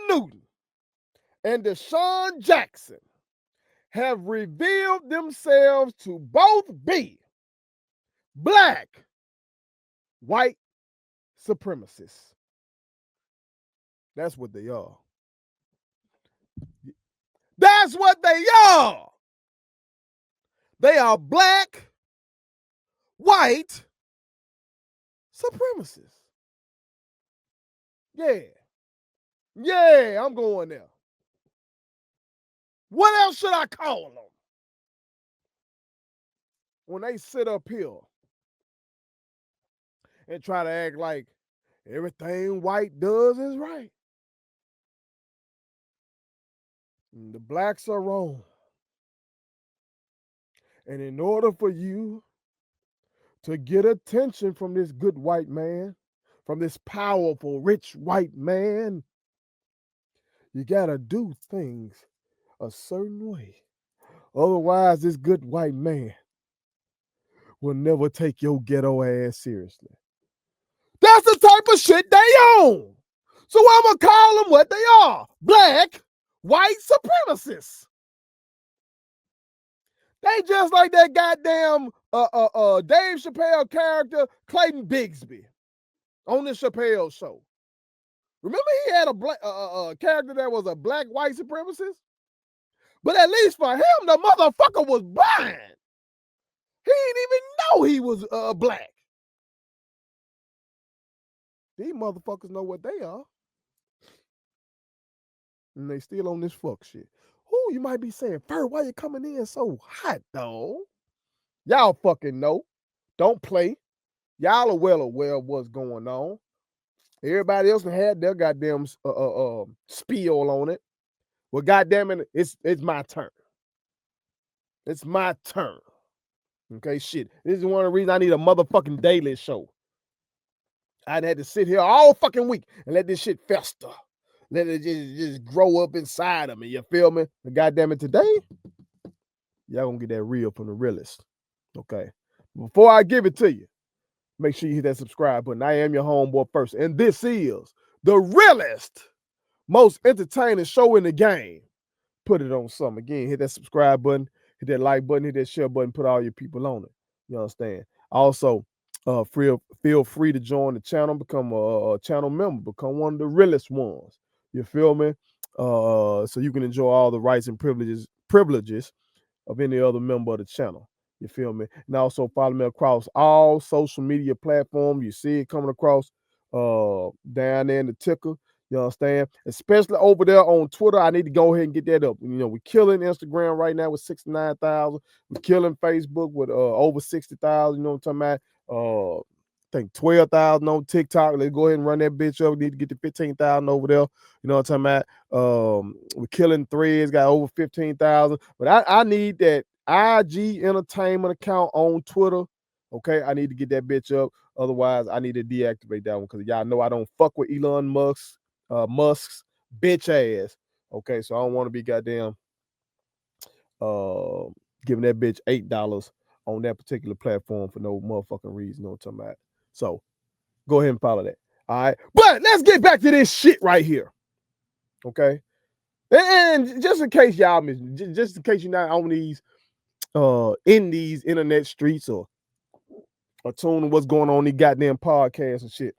Newton and DeSean Jackson have revealed themselves to both be black white supremacists. That's what they are. That's what they are. They are black white supremacists. Yeah. Yeah, I'm going there. What else should I call them? When they sit up here and try to act like everything white does is right. And the blacks are wrong. And in order for you to get attention from this good white man, from this powerful, rich white man, you gotta do things a certain way. Otherwise, this good white man will never take your ghetto ass seriously. That's the type of shit they own. So I'm gonna call them what they are: black white supremacists. They just like that goddamn Dave Chappelle character Clayton Bigsby on the Chappelle show. Remember he had a black character that was a black white supremacist? But at least for him, the motherfucker was blind. He didn't even know he was black. These motherfuckers know what they are. And they still on this fuck shit. Who you might be saying, Fur, why you coming in so hot, though? Y'all fucking know. Don't play. Y'all are well aware of what's going on. Everybody else had their goddamn spiel on it. Well, goddamn it, it's my turn. It's my turn. Okay, shit. This is one of the reasons I need a motherfucking daily show. I'd had to sit here all fucking week and let this shit fester. Let it just grow up inside of me. You feel me? But goddamn it, today, y'all gonna get that real from the realist. Okay. Before I give it to you, make sure you hit that subscribe button. I am your homeboy first. And this is the realest, most entertaining show in the game. Put it on something. Again, hit that subscribe button, hit that like button, hit that share button, put all your people on it. You understand? Also, feel free to join the channel, become a channel member, become one of the realest ones. You feel me? So you can enjoy all the rights and privileges of any other member of the channel. You feel me? And also follow me across all social media platforms. You see it coming across down there in the ticker. You understand? Especially over there on Twitter. I need to go ahead and get that up. You know, we're killing Instagram right now with 69,000. We're killing Facebook with over 60,000. You know what I'm talking about? I think 12,000 on TikTok. Let's go ahead and run that bitch up. We need to get to 15,000 over there. You know what I'm talking about? We're killing Threads, got over 15,000. But I need that IG Entertainment account on Twitter. Okay, I need to get that bitch up. Otherwise, I need to deactivate that one because y'all know I don't fuck with Elon Musk's bitch ass. Okay, so I don't want to be goddamn giving that bitch $8 on that particular platform for no motherfucking reason. You know what I'm talking about? So go ahead and follow that. All right. But let's get back to this shit right here. Okay. And just in case y'all miss, just in case you're not on these in these internet streets or tuning what's going on in these goddamn podcasts and shit.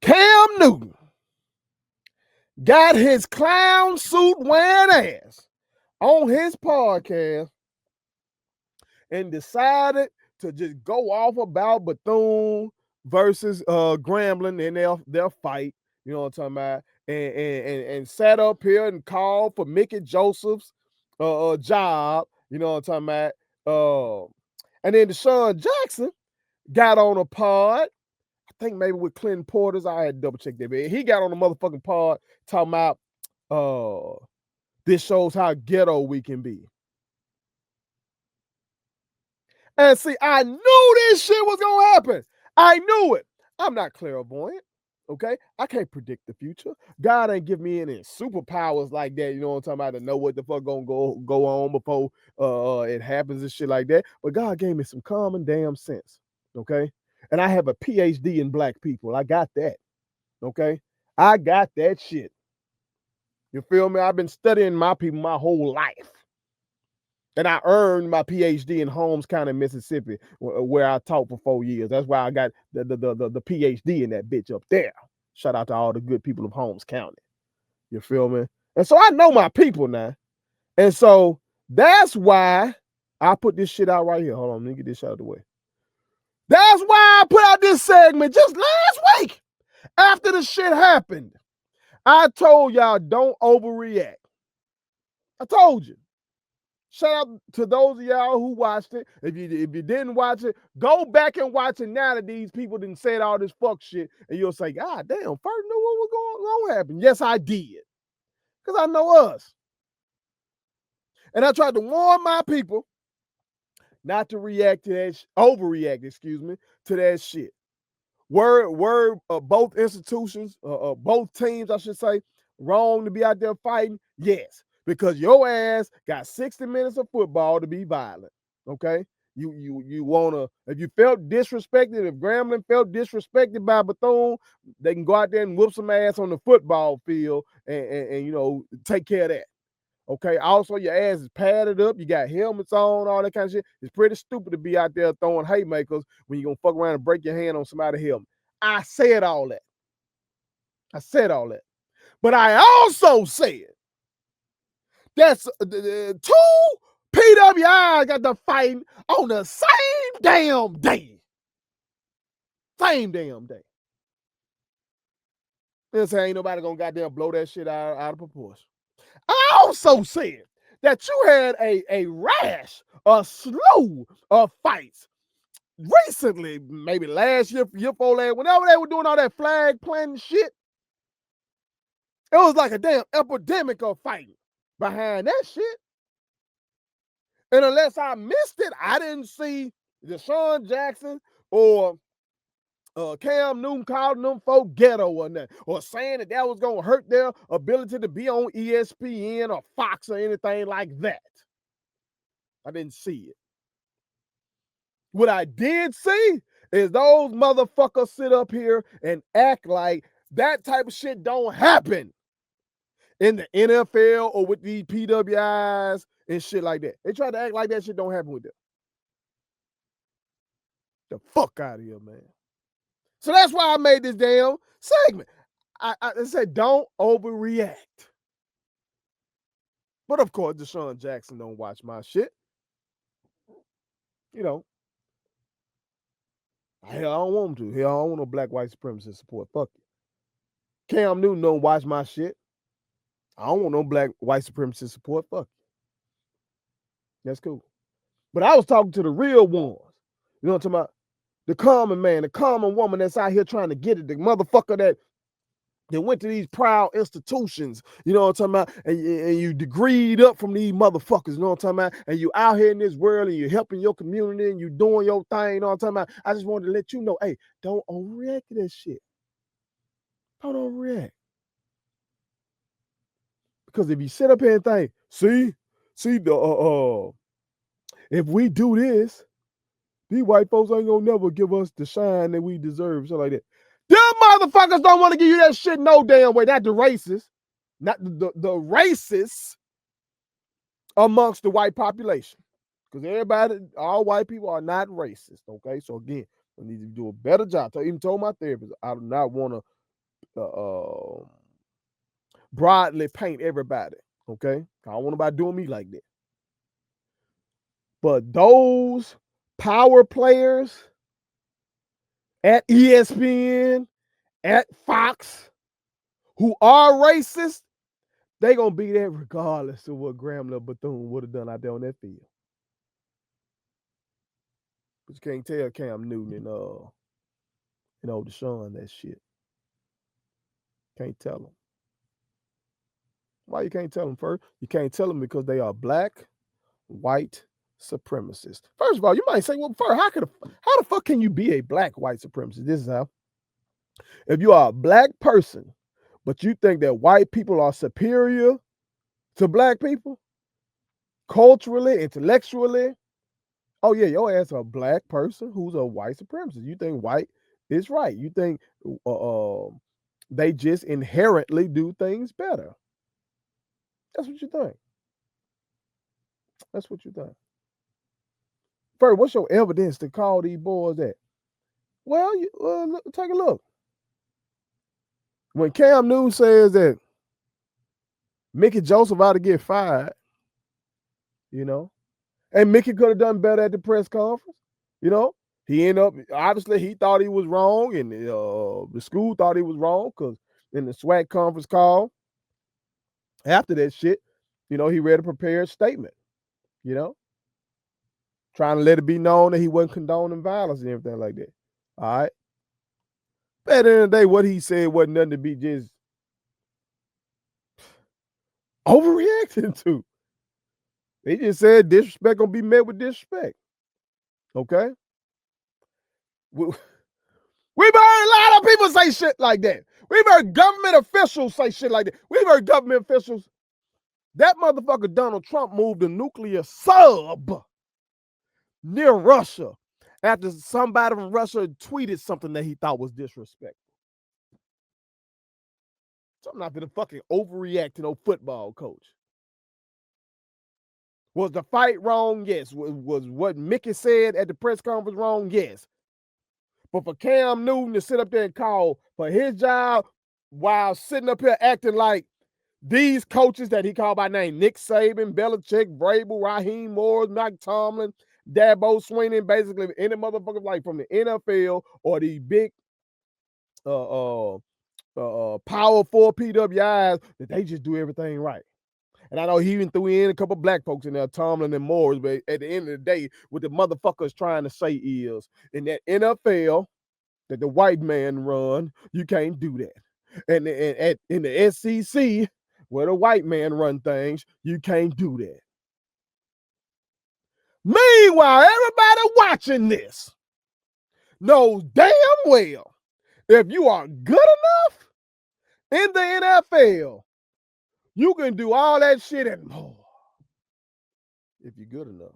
Cam Newton got his clown suit wearing ass on his podcast and decided to just go off about Bethune versus Grambling in their fight. You know what I'm talking about? And sat up here and called for Mickey Joseph's job. You know what I'm talking about? And then DeSean Jackson got on a pod. I think maybe with Clinton Porter's. I had to double check that. But he got on a motherfucking pod talking about this shows how ghetto we can be. And see, I knew this shit was going to happen. I knew it. I'm not clairvoyant, okay? I can't predict the future. God ain't give me any superpowers like that, you know what I'm talking about, to know what the fuck going to go on before it happens and shit like that. But God gave me some common damn sense, okay? And I have a PhD in black people. I got that, okay? I got that shit. You feel me? I've been studying my people my whole life. And I earned my PhD in Holmes County, Mississippi, where I taught for 4 years. That's why I got the PhD in that bitch up there. Shout out to all the good people of Holmes County. You feel me? And so I know my people now. And so that's why I put this shit out right here. Hold on, let me get this shit out of the way. That's why I put out this segment just last week after the shit happened. I told y'all don't overreact. I told you. Shout out to those of y'all who watched it. If you didn't watch it, go back and watch it now that these people didn't say all this fuck shit, and you'll say, God damn, first knew what was going to happen. Yes, I did. Because I know us. And I tried to warn my people not to react to that, overreact, to that shit. Were both institutions, both teams, I should say, wrong to be out there fighting? Yes, because your ass got 60 minutes of football to be violent. Okay, you wanna, if you felt disrespected, if Grambling felt disrespected by Bethune, they can go out there and whoop some ass on the football field and you know, take care of that. Okay. Also, your ass is padded up. You got helmets on, all that kind of shit. It's pretty stupid to be out there throwing haymakers when you're gonna fuck around and break your hand on somebody's helmet. I said all that. But I also said that's two PWIs got to fighting on the same damn day. Same damn day. This ain't nobody gonna goddamn blow that shit out of proportion. I also said that you had a rash, a slew of fights recently, maybe last year, year before last, whenever they were doing all that flag planting shit. It was like a damn epidemic of fighting behind that shit. And unless I missed it, I didn't see DeSean Jackson or Cam Newton calling them folk ghetto or nothing, or saying that was going to hurt their ability to be on ESPN or Fox or anything like that. I didn't see it. What I did see is those motherfuckers sit up here and act like that type of shit don't happen in the NFL or with these PWIs and shit like that. They try to act like that shit don't happen with them. The fuck out of here, man. So that's why I made this damn segment. I said don't overreact. But of course, DeSean Jackson don't watch my shit. You know. Hell, I don't want him to. Hell, I don't want no black white supremacist support. Fuck you. Cam Newton don't watch my shit. I don't want no black white supremacist support. Fuck you. That's cool. But I was talking to the real ones. You know what I'm talking about? The common man, the common woman that's out here trying to get it. The motherfucker that went to these proud institutions, you know what I'm talking about? And you degreed up from these motherfuckers, you know what I'm talking about? And you out here in this world and you're helping your community and you doing your thing, you know what I'm talking about? I just wanted to let you know, hey, don't overreact to that shit. Don't overreact. Because if you sit up here and think, see, if we do this, these white folks ain't gonna never give us the shine that we deserve, something like that. Them motherfuckers don't want to give you that shit no damn way. Not the racists, not the racists amongst the white population. Because everybody, all white people are not racist, okay? So again, I need to do a better job. I even told my therapist, I do not want to broadly paint everybody, okay? I don't want nobody doing me like that. But those power players at ESPN, at Fox, who are racist, they gonna be there regardless of what Grambling or Bethune would have done out there on that field. But you can't tell Cam Newton and DeSean that shit. Can't tell them. Why you can't tell them? First, you can't tell them because they are black, white supremacists. First of all, you might say, well, first, how the fuck can you be a black white supremacist? This is how. If you are a black person, but you think that white people are superior to black people, culturally, intellectually, oh yeah, your ass a black person who's a white supremacist. You think white is right. You think They just inherently do things better. That's what you think. That's what you think. First, what's your evidence to call these boys that? Well, take a look. When Cam Newton says that Mickey Joseph ought to get fired, and Mickey could have done better at the press conference, he ended up, obviously, he thought he was wrong, and the school thought he was wrong because in the SWAC conference call, after that shit, he read a prepared statement, trying to let it be known that he wasn't condoning violence and everything like that. All right. But at the end of the day, what he said wasn't nothing to be just overreacting to. He just said disrespect gonna be met with disrespect. Okay? We've heard a lot of people say shit like that. We've heard government officials say shit like that. We've heard government officials. That motherfucker Donald Trump moved a nuclear sub near Russia after somebody from Russia tweeted something that he thought was disrespectful. So I'm not gonna fucking overreact to no football coach. Was the fight wrong? Yes. Was what Mickey said at the press conference wrong? Yes. But for Cam Newton to sit up there and call for his job while sitting up here acting like these coaches that he called by name, Nick Saban, Belichick, Vrabel, Raheem Morris, Mike Tomlin, Dabo Swinney, basically any motherfucker like from the NFL or the big Power 4 PWIs, that they just do everything right. And I know he even threw in a couple black folks in there, Tomlin and Morris, but at the end of the day, what the motherfuckers trying to say is, in that NFL that the white man run, you can't do that. And in the SEC, where the white man run things, you can't do that. Meanwhile, everybody watching this knows damn well if you are good enough in the NFL, you can do all that shit and more. If you're good enough.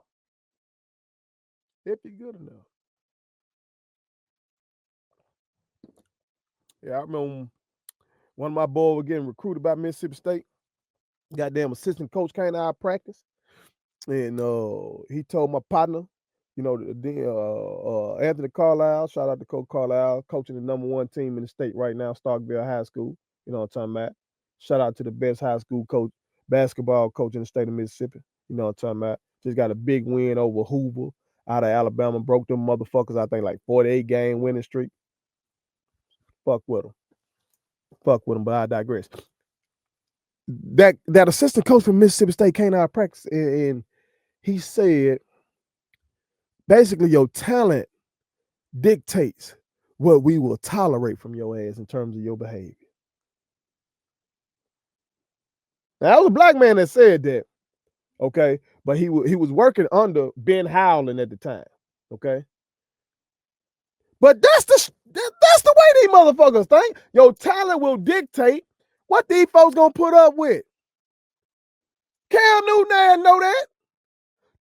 If you're good enough. Yeah, I remember one of my boys was getting recruited by Mississippi State. Goddamn assistant coach came to our practice. And he told my partner, Anthony Carlisle, shout out to Coach Carlisle, coaching the #1 team in the state right now, Starkville High School. You know what I'm talking about? Shout out to the best high school coach, basketball coach in the state of Mississippi. You know what I'm talking about? Just got a big win over Hoover out of Alabama. Broke them motherfuckers, I think, like 48-game winning streak. Fuck with them. But I digress. That assistant coach from Mississippi State came out of practice and he said, basically, your talent dictates what we will tolerate from your ass in terms of your behavior. Now, that was a black man that said that, okay? But he was working under Ben Howland at the time, okay? But that's the way these motherfuckers think. Your talent will dictate what these folks gonna put up with. Cam Newton ass know that.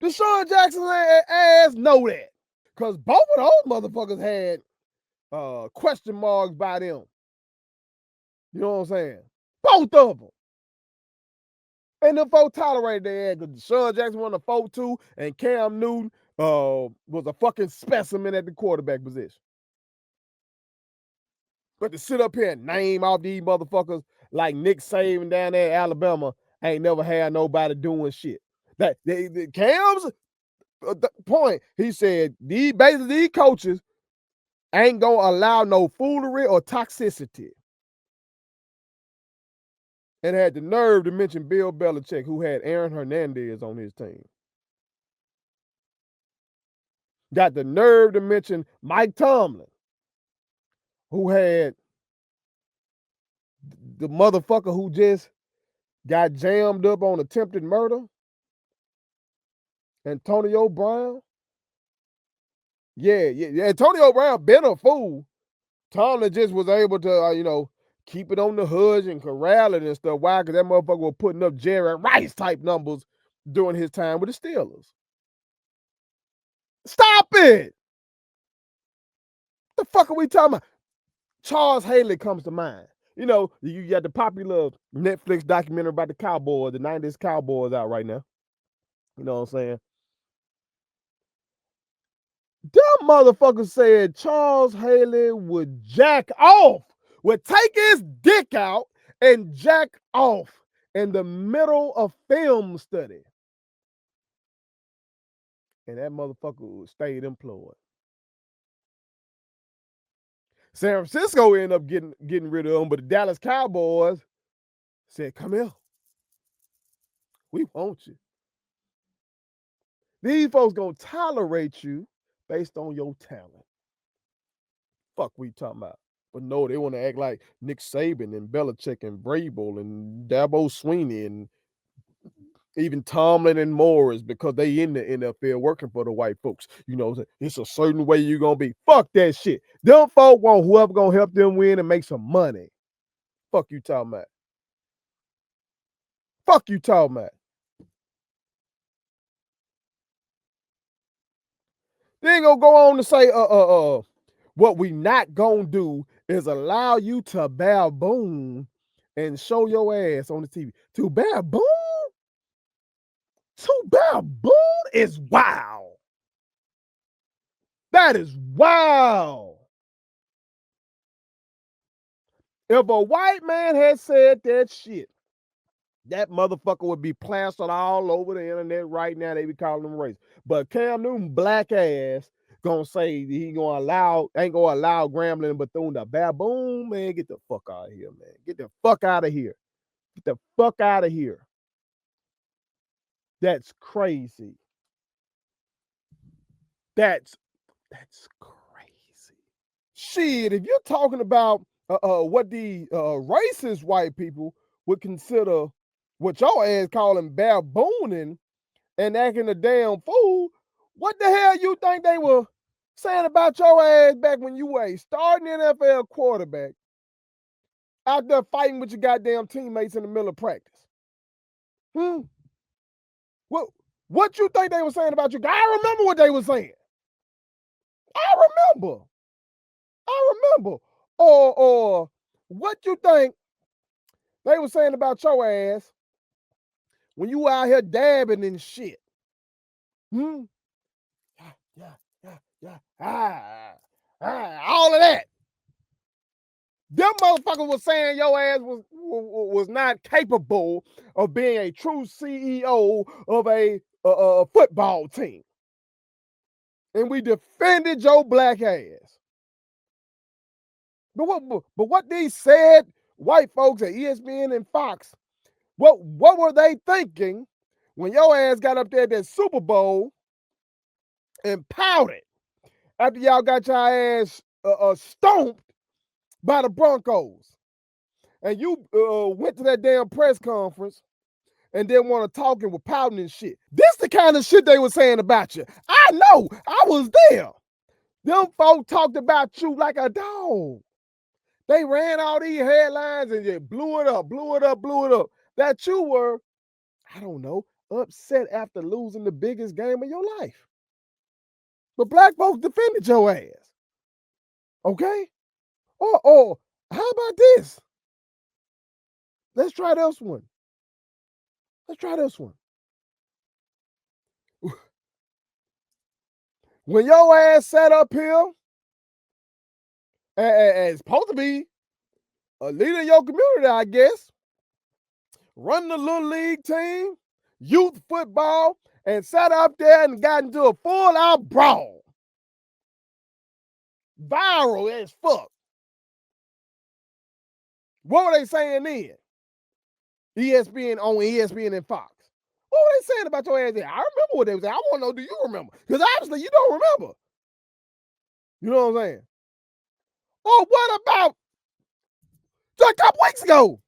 DeSean Jackson ass know that. Because both of those motherfuckers had question marks by them. You know what I'm saying? Both of them. And the folks tolerated their ass because DeSean Jackson won a 4-2 and Cam Newton was a fucking specimen at the quarterback position. But to sit up here and name off these motherfuckers like Nick Saban down there in Alabama ain't never had nobody doing shit. Cam's point, he said, these coaches ain't gonna allow no foolery or toxicity. And had the nerve to mention Bill Belichick, who had Aaron Hernandez on his team. Got the nerve to mention Mike Tomlin, who had the motherfucker who just got jammed up on attempted murder, Antonio Brown. Yeah. Antonio Brown been a fool. Tomlin just was able to, keep it on the hush and corral it and stuff. Why? Because that motherfucker was putting up Jerry Rice type numbers during his time with the Steelers. Stop it! The fuck are we talking about? Charles Haley comes to mind. You know, you got the popular Netflix documentary about the Cowboys, the 90s Cowboys out right now. You know what I'm saying? Them motherfucker said Charles Haley would jack off, would take his dick out and jack off in the middle of film study. And that motherfucker stayed employed. San Francisco ended up getting rid of him, but the Dallas Cowboys said, come here. We want you. These folks gonna tolerate you based on your talent. Fuck we talking about. But no, they want to act like Nick Saban and Belichick and Vrabel and Dabo Sweeney and even Tomlin and Morris because they in the NFL working for the white folks. You know, it's a certain way you're gonna be. Fuck that shit. Them folk want whoever gonna help them win and make some money. Fuck you talking about. Fuck you talking about. They ain't gonna go on to say, what we not gonna do is allow you to baboon and show your ass on the TV. To baboon? To baboon is wild. That is wild. If a white man had said that shit, that motherfucker would be plastered all over the internet right now. They be calling him racist. But Cam Newton black ass gonna say he ain't gonna allow Grambling and Bethune to baboon, man. Get the fuck out of here, man. Get the fuck out of here. Get the fuck out of here. That's crazy. That's crazy. Shit, if you're talking about what the racist white people would consider what your ass calling babooning and acting a damn fool, what the hell you think they were saying about your ass back when you were a starting NFL quarterback out there fighting with your goddamn teammates in the middle of practice? What you think they were saying about you? I remember what they were saying. I remember. Or what you think they were saying about your ass when you out here dabbing and shit? Yeah. All of that. Them motherfuckers was saying your ass was not capable of being a true CEO of a football team. And we defended your black ass. But what these said white folks at ESPN and Fox, what were they thinking when your ass got up there at that Super Bowl and pouted after y'all got your ass stomped by the Broncos? And you went to that damn press conference and then want to talk and were pouting and shit. This the kind of shit they were saying about you. I know. I was there. Them folk talked about you like a dog. They ran all these headlines and just blew it up. That you were, I don't know, upset after losing the biggest game of your life. But black folks defended your ass. Okay? Or how about this? Let's try this one. When your ass sat up here and supposed to be a leader in your community, I guess, running a little league team, youth football, and sat up there and got into a full-out brawl. Viral as fuck. What were they saying then? ESPN and Fox. What were they saying about your ass there? I remember what they were saying. I want to know, do you remember? Because obviously you don't remember. You know what I'm saying? Or what about just a couple weeks ago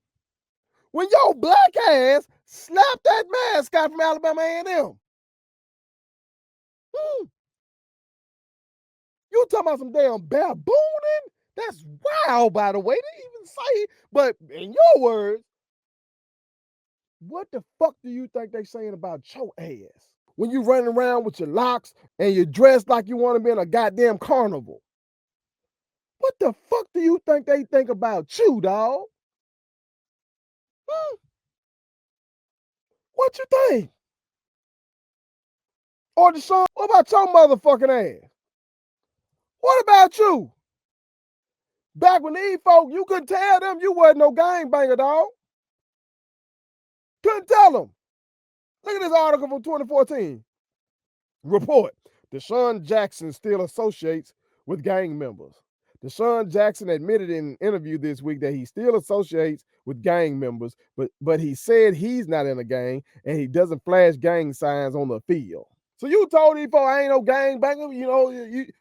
when your black ass slapped that mascot from Alabama A&M? You talking about some damn babooning? That's wild, by the way. They didn't even say it. But in your words, what the fuck do you think they saying about your ass? When you running around with your locks and you're dressed like you want to be in a goddamn carnival. What the fuck do you think they think about you, dog? What you think? Or DeSean, what about your motherfucking ass? What about you? Back when these folk, you couldn't tell them you wasn't no gangbanger, dog. Couldn't tell them. Look at this article from 2014. Report: DeSean Jackson still associates with gang members. DeSean Jackson admitted in an interview this week that he still associates with gang members, but he said he's not in a gang and he doesn't flash gang signs on the field. So you told these folks I ain't no gangbanger, you know,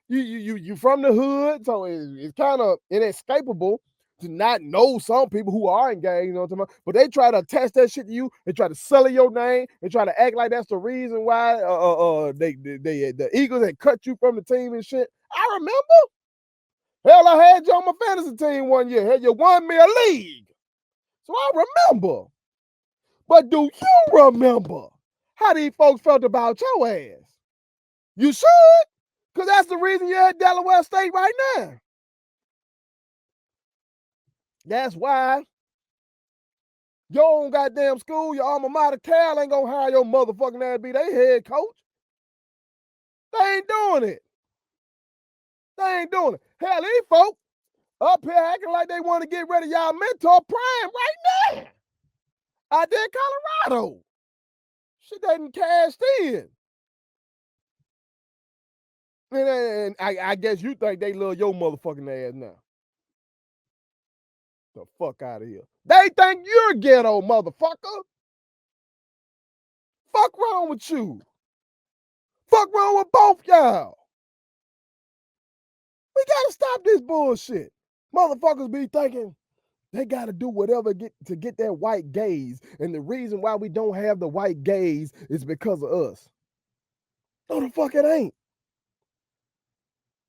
you from the hood, so it's kind of inescapable to not know some people who are in gangs, you know what I'm talking about? But they try to attach that shit to you. They try to sully your name. They try to act like that's the reason why the Eagles had cut you from the team and shit. I remember. Hell, I had you on my fantasy team one year. Hell, you won me a league. So I remember. But do you remember how these folks felt about your ass? You should, because that's the reason you're at Delaware State right now. That's why your own goddamn school, your alma mater, Cal ain't gonna hire your motherfucking ass to be their head coach. They ain't doing it. They ain't doing it. Hell, these folks up here acting like they want to get rid of y'all mentor Prime right now. Out there in Colorado. Shit done cashed in. And I guess you think they love your motherfucking ass now. The fuck out of here. They think you're ghetto, motherfucker. Fuck wrong with you. Fuck wrong with both y'all. We gotta stop this bullshit. Motherfuckers be thinking they gotta do whatever to get that white gaze. And the reason why we don't have the white gaze is because of us. No, the fuck it ain't.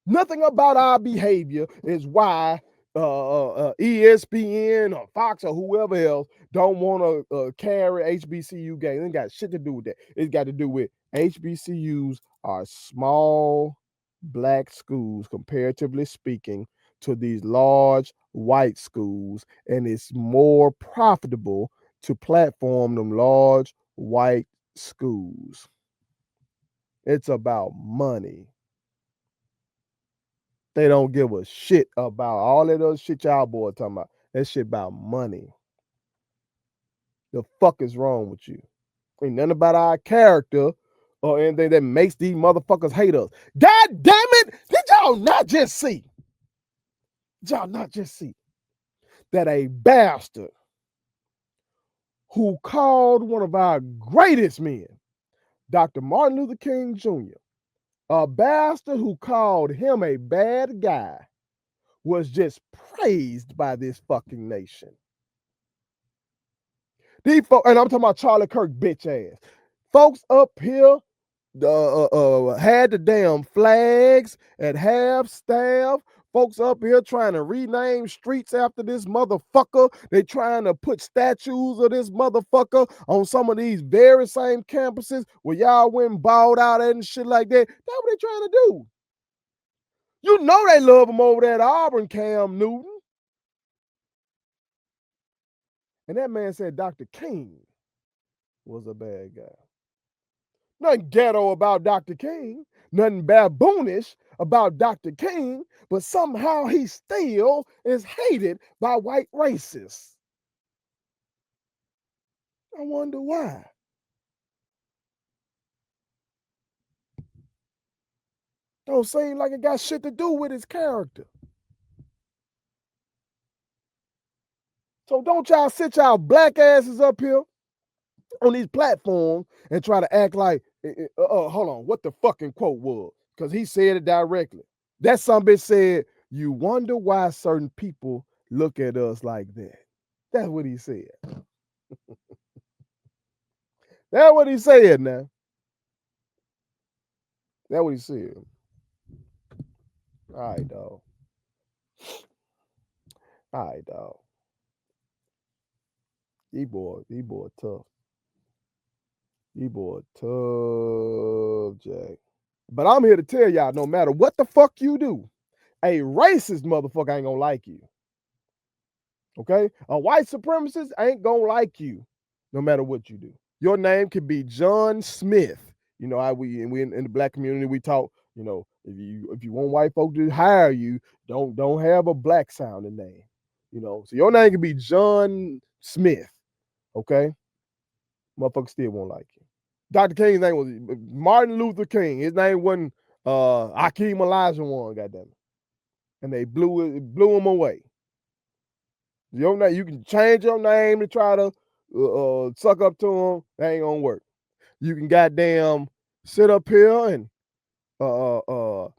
Nothing about our behavior is why ESPN or Fox or whoever else don't want to carry HBCU games. It ain't got shit to do with that. It's got to do with HBCUs are small black schools, comparatively speaking, to these large white schools, and it's more profitable to platform them large white schools. It's about money. They don't give a shit about all that other shit y'all boys talking about. That shit about money. The fuck is wrong with you? Ain't nothing about our character or anything that makes these motherfuckers hate us. God damn it! Did y'all not just see? Did y'all not just see that a bastard who called one of our greatest men, Dr. Martin Luther King Jr., a bastard who called him a bad guy, was just praised by this fucking nation. These folks, and I'm talking about Charlie Kirk bitch ass. Folks up here had the damn flags at half staff. Folks up here trying to rename streets after this motherfucker. They trying to put statues of this motherfucker on some of these very same campuses where y'all went and balled out at and shit like that. That's what they trying to do. You know they love him over there at Auburn, Cam Newton. And that man said Dr. King was a bad guy. Nothing ghetto about Dr. King, nothing baboonish about Dr. King, but somehow he still is hated by white racists. I wonder why. Don't seem like it got shit to do with his character. So don't y'all sit y'all black asses up here on these platforms and try to act like, hold on, what the fucking quote was? Because he said it directly. That some bitch said, you wonder why certain people look at us like that. That's what he said. That's what he said now. That's what he said. All right, dog. All right, dog. These boy tough. These boy tough, Jack. But I'm here to tell y'all, no matter what the fuck you do, a racist motherfucker ain't gonna like you. Okay? A white supremacist ain't gonna like you, no matter what you do. Your name could be John Smith. You know, we in the black community we talk. You know, if you want white folk to hire you, don't have a black sounding name. You know, so your name could be John Smith. Okay, motherfucker still won't like you. Dr. King's name was Martin Luther King. His name wasn't Akeem Olajuwon, goddamn it. And they blew him away. Your name, you can change your name to try to suck up to him. That ain't gonna work. You can goddamn sit up here and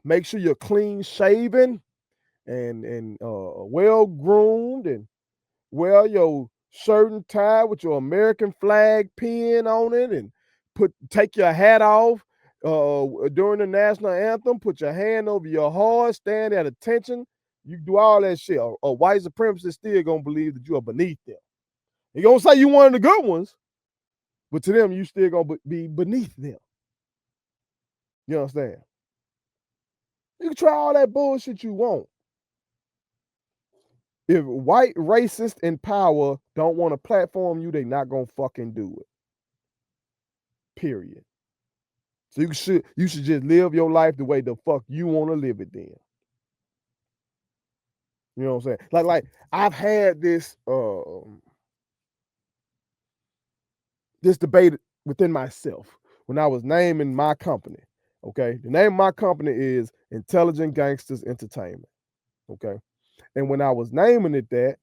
make sure you're clean shaven and well groomed and wear your shirt and tie with your American flag pin on it and take your hat off during the national anthem, put your hand over your heart, stand at attention. You do all that shit. A white supremacist still gonna believe that you are beneath them. He gonna say you one of the good ones, but to them you still gonna be beneath them. You understand? You can try all that bullshit you want. If white racists in power don't want to platform you, they not gonna fucking do it. Period. So you should just live your life the way the fuck you want to live it then. You know what I'm saying? Like I've had this this debate within myself when I was naming my company. Okay, the name of my company is Intelligent Gangsters Entertainment. Okay, and when I was naming it that,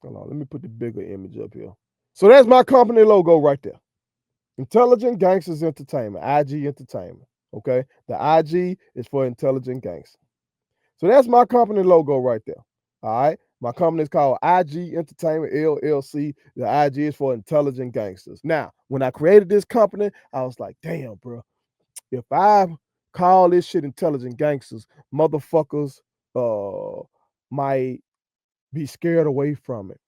hold on, let me put the bigger image up here. So that's my company logo right there. Intelligent Gangsters Entertainment, IG Entertainment. Okay, the IG is for Intelligent Gangsters. So that's my company logo right there. All right. My company is called IG Entertainment LLC. The IG is for Intelligent Gangsters. Now, when I created this company, I was like, damn, bro, if I call this shit Intelligent Gangsters, motherfuckers might be scared away from it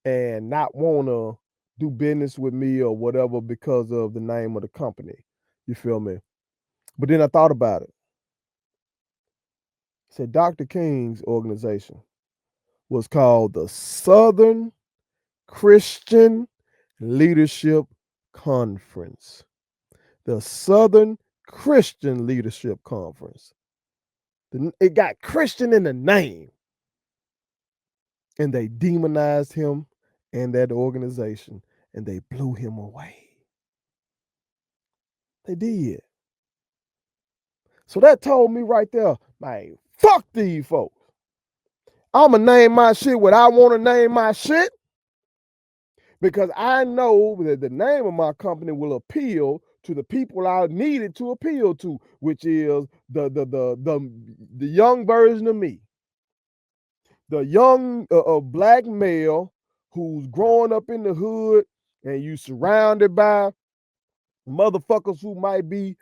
and not want to do business with me or whatever because of the name of the company. You feel me? But then I thought about it. I said Dr. King's organization was called the Southern Christian Leadership Conference. The Southern Christian Leadership Conference. It got Christian in the name. And they demonized him and that organization and they blew him away. They did. So that told me right there, man, fuck these folks. I'ma name my shit what I want to name my shit because I know that the name of my company will appeal to the people I need it to appeal to, which is the young version of me, the young black male who's growing up in the hood, and you surrounded by motherfuckers who might be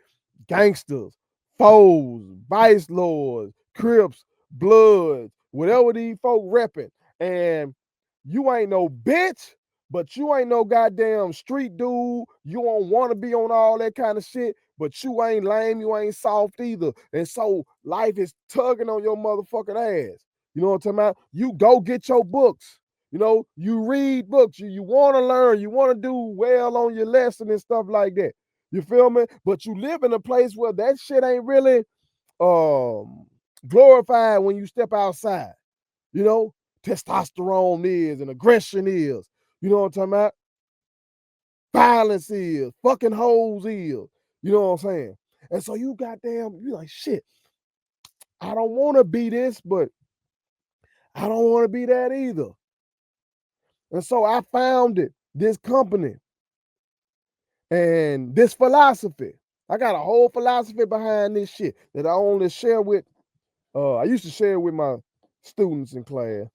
gangsters, foes, vice lords, crips, bloods, whatever these folk repping, and you ain't no bitch, but you ain't no goddamn street dude. You don't want to be on all that kind of shit, but you ain't lame, you ain't soft either. And so life is tugging on your motherfucking ass. You know what I'm talking about? You go get your books. You know, you read books. You want to learn. You want to do well on your lesson and stuff like that. You feel me? But you live in a place where that shit ain't really glorified when you step outside. You know, testosterone is and aggression is. You know what I'm talking about? Violence is. Fucking hoes is. You know what I'm saying? And so you like, shit, I don't want to be this, but I don't want to be that either. And so I founded this company and this philosophy. I got a whole philosophy behind this shit that I only share with, I used to share with my students in class,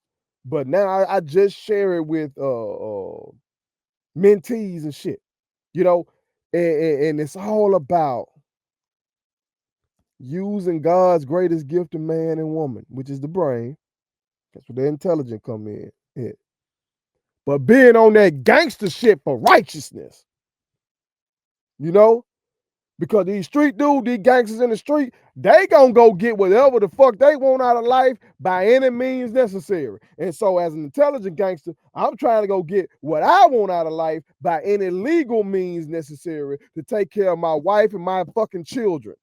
but now I just share it with mentees and shit, you know, and it's all about using God's greatest gift to man and woman, which is the brain. That's where the intelligence come in. Yeah. But being on that gangster shit for righteousness, you know, Because these street dudes, these gangsters in the street, they gonna go get whatever the fuck they want out of life by any means necessary. And so as an intelligent gangster, I'm trying to go get what I want out of life by any legal means necessary to take care of my wife and my fucking children.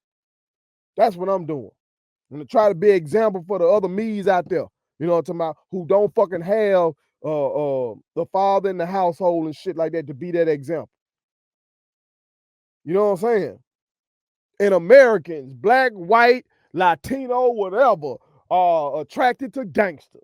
That's what I'm doing. I'm gonna try to be an example for the other me's out there. You know what I'm talking about? Who don't fucking have the father in the household and shit like that to be that example. You know what I'm saying? And Americans, black, white, Latino, whatever, are attracted to gangsters.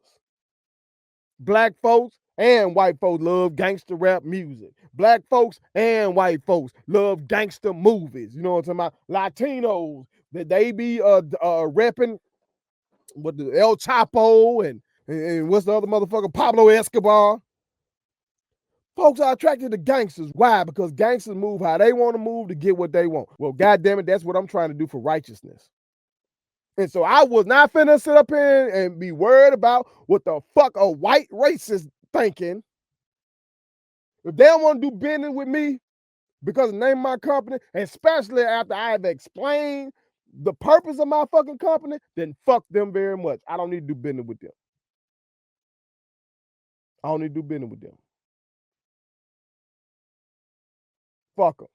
Black folks and white folks love gangster rap music. Black folks and white folks love gangster movies. You know what I'm talking about? Latinos, that they be repping with the El Chapo and what's the other motherfucker? Pablo Escobar. Folks are attracted to gangsters. Why? Because gangsters move how they want to move to get what they want. Well, goddamn it, that's what I'm trying to do for righteousness. And so I was not finna sit up here and be worried about what the fuck a white racist thinking. If they don't want to do business with me because of the name of my company, especially after I have explained the purpose of my fucking company, then fuck them very much. I don't need to do business with them. I don't need to do business with them. Fuck them.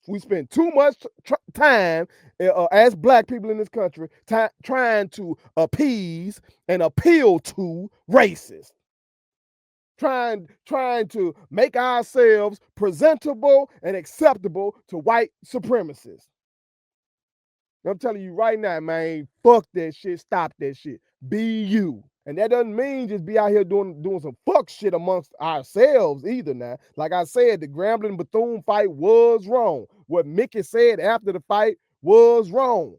We spend too much time as black people in this country trying to appease and appeal to racists. Trying to make ourselves presentable and acceptable to white supremacists. I'm telling you right now, man, fuck that shit. Stop that shit. Be you. And that doesn't mean just be out here doing some fuck shit amongst ourselves either now. Like I said, the Grambling and Bethune fight was wrong. What Mickey said after the fight was wrong.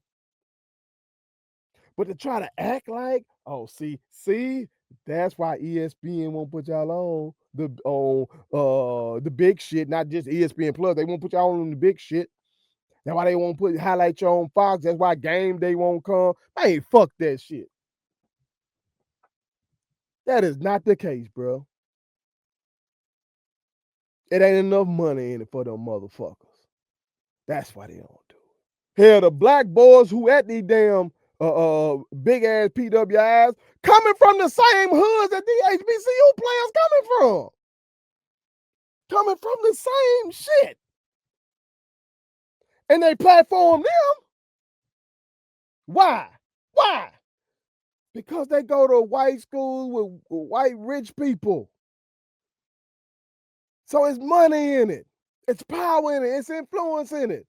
But to try to act like, oh, see, that's why ESPN won't put y'all on the big shit, not just ESPN Plus. They won't put y'all on the big shit. That's why they won't highlight you on Fox. That's why game day won't come. Hey, fuck that shit. That is not the case, bro. It ain't enough money in it for them motherfuckers. That's why they don't do it. Hell, the black boys who at these damn big ass PWIs coming from the same hoods that the HBCU players coming from. Coming from the same shit. And they platform them. Why? Why? Because they go to white schools with white rich people. So it's money in it. It's power in it. It's influence in it.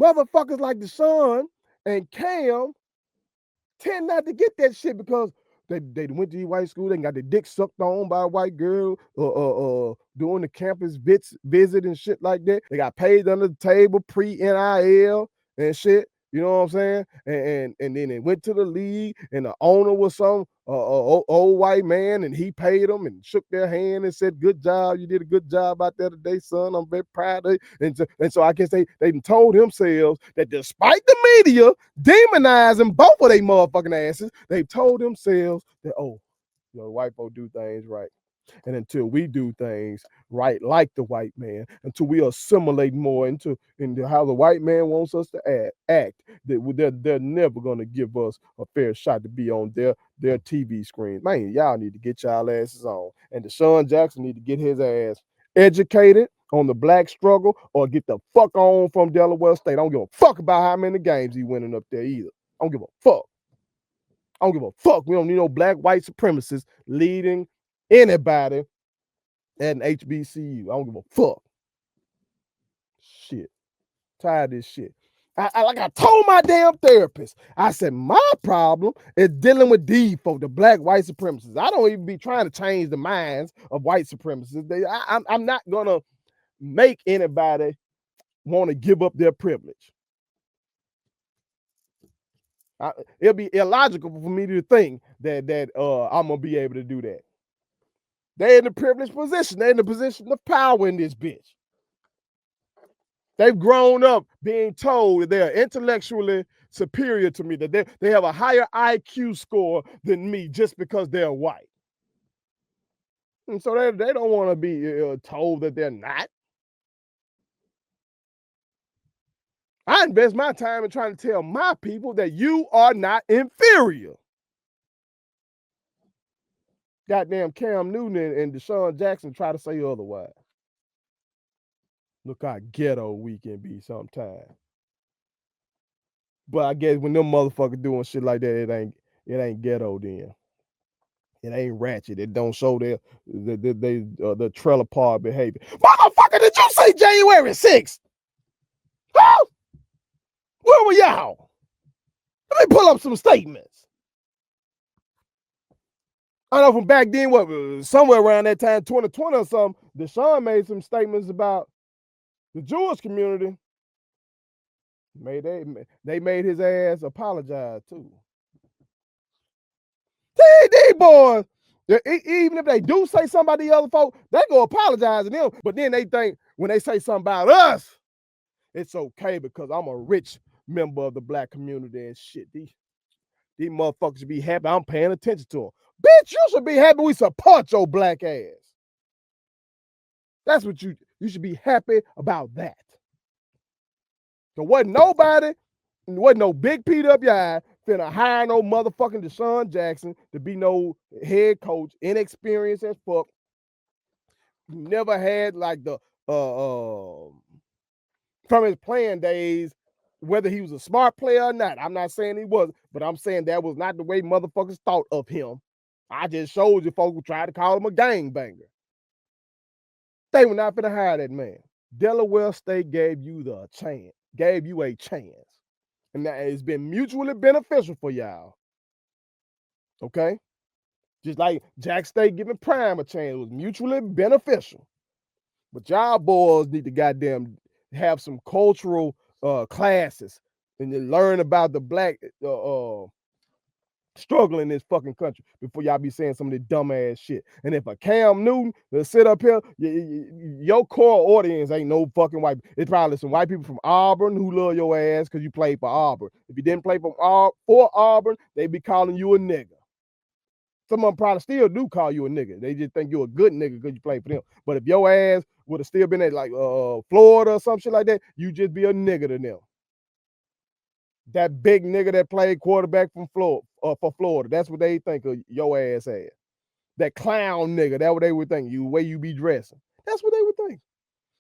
Motherfuckers like DeSean and Cam tend not to get that shit because they went to white school. They got their dick sucked on by a white girl doing the campus visit and shit like that. They got paid under the table pre-NIL and shit. You know what I'm saying? And then they went to the league, and the owner was some old white man, and he paid them and shook their hand and said, "Good job, you did a good job out there today, son. I'm very proud of you." And so I guess they told themselves that despite the media demonizing both of their motherfucking asses, they told themselves that, oh, you know, white folk do things right. And until we do things right like the white man, until we assimilate more into how the white man wants us to act, they're never going to give us a fair shot to be on their TV screen. Man, y'all need to get y'all asses on. And DeSean Jackson need to get his ass educated on the black struggle or get the fuck on from Delaware State. I don't give a fuck about how many games he winning up there either. I don't give a fuck. I don't give a fuck. We don't need no black white supremacists leading anybody at an HBCU. I don't give a fuck. Shit. Tired of this shit. Like I told my damn therapist, I said, my problem is dealing with these folks, the black white supremacists. I don't even be trying to change the minds of white supremacists. I'm not going to make anybody want to give up their privilege. It'll be illogical for me to think that I'm going to be able to do that. They're in the privileged position. They're in the position of power in this bitch. They've grown up being told that they're intellectually superior to me, that they have a higher IQ score than me just because they're white. And so they don't want to be told that they're not. I invest my time in trying to tell my people that you are not inferior. Goddamn Cam Newton and DeSean Jackson try to say otherwise. Look how ghetto we can be sometimes. But I guess when them motherfuckers doing shit like that, it ain't ghetto then. It ain't ratchet. It don't show the trailer park behavior. Motherfucker, did you say January 6th? Huh? Where were y'all? Let me pull up some statements. I know from back then, somewhere around that time, 2020 or something, DeSean made some statements about the Jewish community. They made his ass apologize too. These boys, even if they do say something about the other folk, they go apologize to them. But then they think when they say something about us, it's okay because I'm a rich member of the black community and shit. These motherfuckers should be happy I'm paying attention to them. Bitch, you should be happy we support your black ass. That's what you should be happy about that. There wasn't no big Pete up your eye finna hire no motherfucking DeSean Jackson to be no head coach, inexperienced as fuck. Never had like the from his playing days, whether he was a smart player or not. I'm not saying he was, but I'm saying that was not the way motherfuckers thought of him. I just showed you folks who tried to call him a gangbanger. They were not finna hire that man. Delaware State gave you a chance. And that it's been mutually beneficial for y'all. Okay? Just like Jack State giving Prime a chance. It was mutually beneficial. But y'all boys need to goddamn have some cultural classes and you learn about the black struggle in this fucking country before y'all be saying some of this dumbass shit. And if a Cam Newton will sit up here, your core audience ain't no fucking white. It's probably some white people from Auburn who love your ass because you played for Auburn. If you didn't play for Auburn, they be calling you a nigga. Some of them probably still do call you a nigga. They just think you're a good nigga because you played for them. But if your ass would have still been at like Florida or some shit like that, you just be a nigga to them. That big nigga that played quarterback from Florida, for Florida. That's what they think of your ass as. That clown nigga. That's what they would think. The way you be dressing. That's what they would think.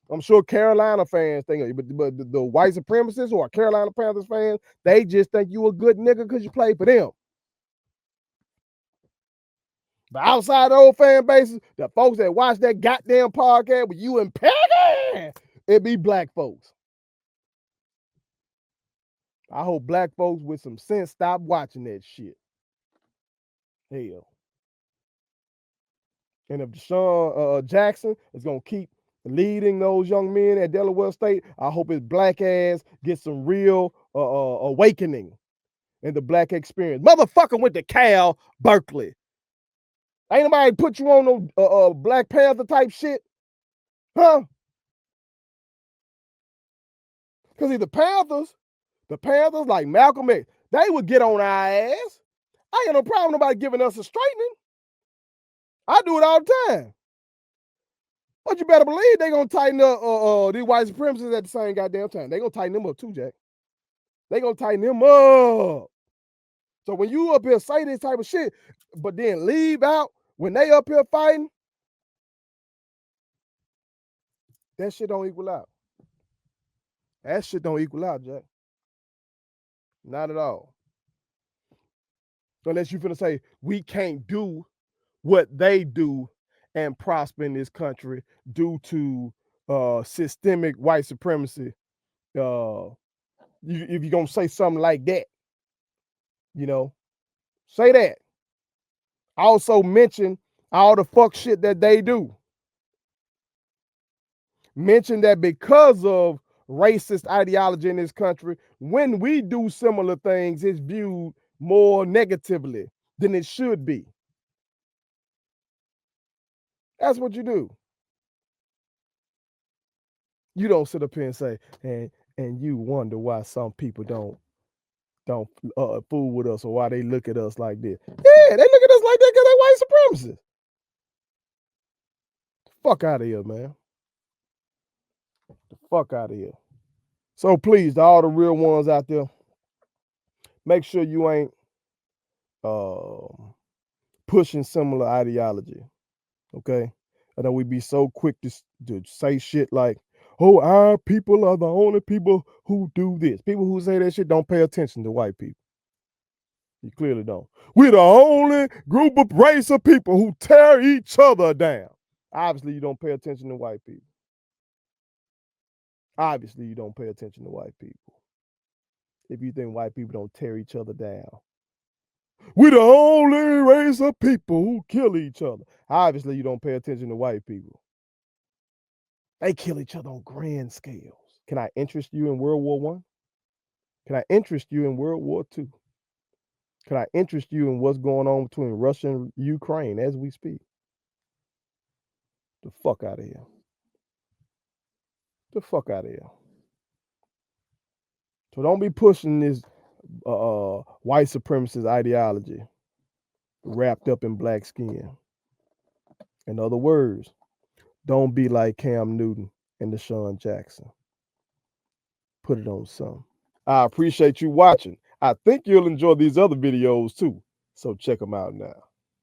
I'm sure Carolina fans think of you, but the white supremacists or Carolina Panthers fans, they just think you a good nigga because you played for them. But outside the old fan bases, the folks that watch that goddamn podcast with you and Peggy, it be black folks. I hope black folks with some sense stop watching that shit. Hell. And if DeSean Jackson is going to keep leading those young men at Delaware State, I hope his black ass gets some real awakening in the black experience. Motherfucker went to Cal Berkeley. Ain't nobody put you on no Black Panther type shit? Huh? Because the Panthers like Malcolm X, they would get on our ass. I ain't no problem nobody giving us a straightening. I do it all the time. But you better believe they gonna tighten up these white supremacists at the same goddamn time. They gonna tighten them up too, Jack. They gonna tighten them up. So when you up here say this type of shit, but then leave out when they up here fighting, that shit don't equal out. That shit don't equal out, Jack. Not at all. Unless you finna say we can't do what they do and prosper in this country due to systemic white supremacy. If you're gonna say something like that, say that. Also mention all the fuck shit that they do. Mention that because of racist ideology in this country, when we do similar things, it's viewed more negatively than it should be. That's what you do. You don't sit up here and say, and you wonder why some people don't fool with us or why they look at us like this. Yeah, they look at us like that because they white supremacists. Fuck out of here, man. The fuck out of here. So please, to all the real ones out there, make sure you ain't pushing similar ideology. Okay? I know we be so quick to say shit like, oh, our people are the only people who do this. People who say that shit don't pay attention to white people. You clearly don't. We're the only group of race of people who tear each other down. Obviously, you don't pay attention to white people. Obviously, you don't pay attention to white people. If you think white people don't tear each other down. We're the only race of people who kill each other. Obviously, you don't pay attention to white people. They kill each other on grand scales. Can I interest you in World War I? Can I interest you in World War II? Can I interest you in what's going on between Russia and Ukraine as we speak? The fuck out of here. The fuck out of here. So don't be pushing this white supremacist ideology wrapped up in black skin. In other words, don't be like Cam Newton and DeSean Jackson. Put it on some. I appreciate you watching. I think you'll enjoy these other videos too. So check them out now.